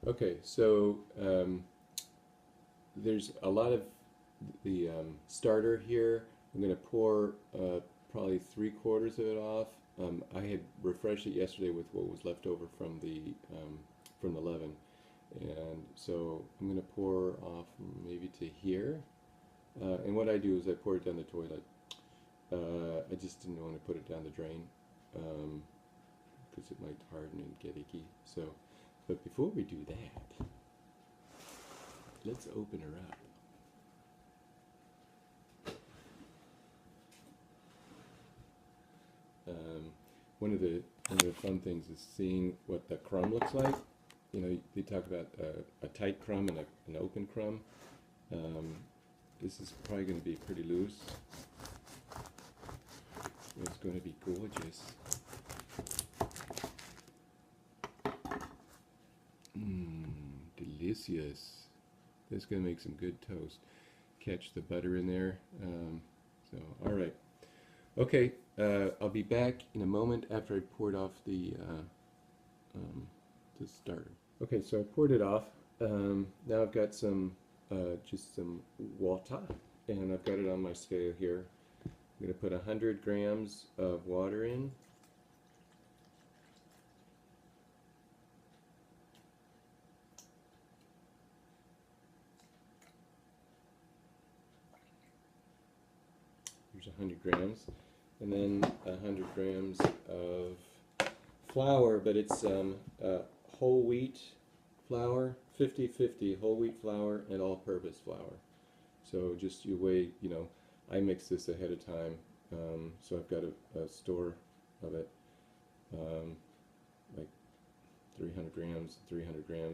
Okay, so there's a lot of the starter here. I'm going to pour probably 3/4 of it off. I had refreshed it yesterday with what was left over from the leaven, and so I'm going to pour off maybe to here. And what I do is I pour it down the toilet. I just didn't want to put it down the drain because it might harden and get icky. So, but before we do that, let's open her up. One of the fun things is seeing what the crumb looks like. You know, they talk about a tight crumb and an open crumb. This is probably going to be pretty loose. It's going to be gorgeous. Delicious. That's going to make some good toast. Catch the butter in there. So, all right. Okay, I'll be back in a moment after I poured off the starter. Okay, so I poured it off. Now I've got just some water, and I've got it on my scale here. I'm going to put 100 grams of water in. Here's 100 grams. And then 100 grams of flour, but it's whole wheat flour, 50-50 whole wheat flour and all-purpose flour. So just you weigh, you know, I mix this ahead of time, so I've got a store of it, like 300 grams,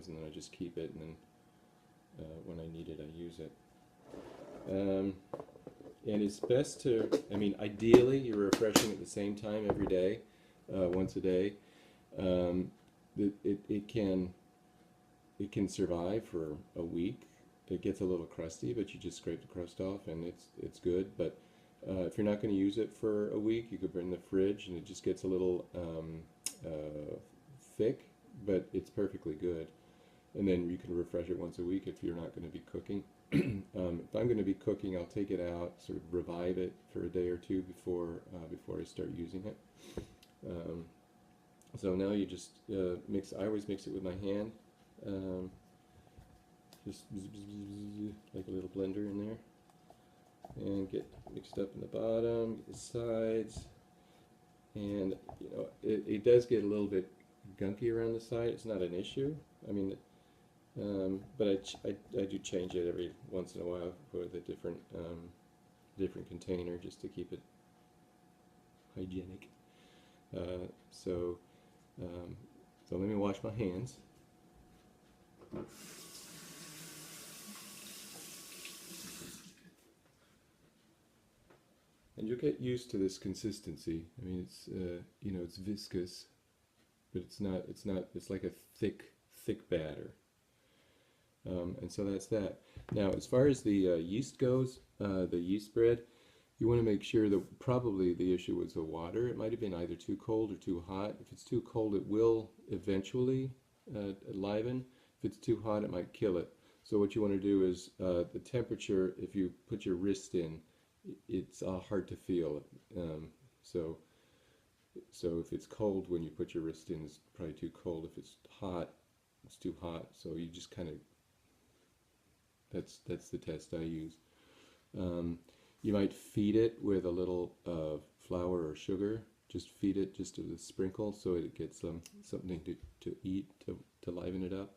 and then I just keep it, and then when I need it, I use it. And it's best to, I mean, ideally you're refreshing at the same time every day, once a day. It can survive for a week. It gets a little crusty, but you just scrape the crust off, and it's good. But if you're not going to use it for a week, you could put it in the fridge, and it just gets a little thick, but it's perfectly good. And then you can refresh it once a week if you're not going to be cooking. If I'm going to be cooking, I'll take it out, sort of revive it for a day or two before I start using it. So now you just mix. I always mix it with my hand, just like a little blender in there, and get mixed up in the bottom, get the sides, and you know it does get a little bit gunky around the side. It's not an issue. I mean. But I do change it every once in a while with a different container just to keep it hygienic. So let me wash my hands. And you'll get used to this consistency. I mean, it's you know, it's viscous, but it's not. It's like a thick batter. And so that's that. Now, as far as the yeast goes, the yeast bread, you want to make sure that probably the issue was the water. It might have been either too cold or too hot. If it's too cold, it will eventually liven. If it's too hot, it might kill it. So what you want to do is the temperature, if you put your wrist in, it's hard to feel. So if it's cold when you put your wrist in, it's probably too cold. If it's hot, it's too hot. So you just kind of, that's the test I use. You might feed it with a little flour or sugar. Just feed it just a sprinkle so it gets something to eat to liven it up.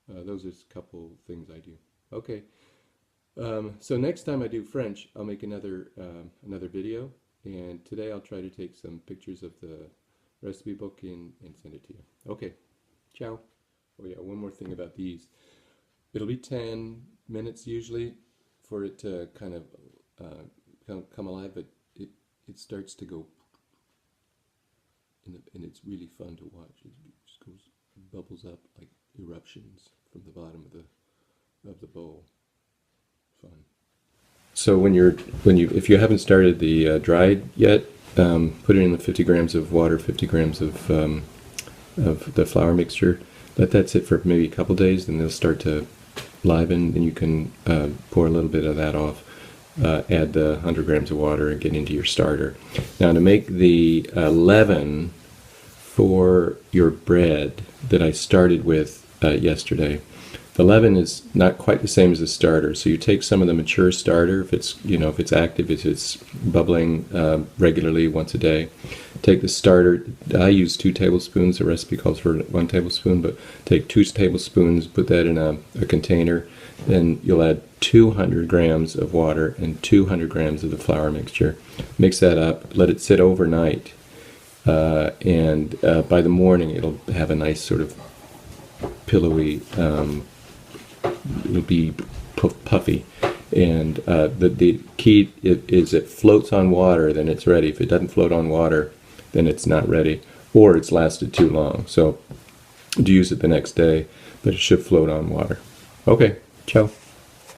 Those are a couple things I do. Okay. So next time I do French, I'll make another video, and today I'll try to take some pictures of the recipe book and send it to you. Okay. Ciao. Oh yeah, one more thing about these. It'll be 10 minutes usually for it to kind of come alive, but it starts to go, and it's really fun to watch. It just goes, bubbles up like eruptions from the bottom of the bowl. Fun. So if you haven't started the dried yet, put it in the 50 grams of water, 50 grams of the flour mixture. Let that sit for maybe a couple days, then they'll start to liven, and you can pour a little bit of that off, add the 100 grams of water, and get into your starter. Now, to make the leaven for your bread that I started with yesterday, the leaven is not quite the same as the starter. So you take some of the mature starter, if it's if it's active, if it's bubbling regularly once a day. Take the starter. I use 2 tablespoons. The recipe calls for 1 tablespoon, but take 2 tablespoons, put that in a container. Then you'll add 200 grams of water and 200 grams of the flour mixture. Mix that up. Let it sit overnight, and by the morning it'll have a nice sort of pillowy. It'll be puffy, and the key is it floats on water, then it's ready. If it doesn't float on water, then it's not ready, or it's lasted too long. So do use it the next day, but it should float on water. Okay, ciao.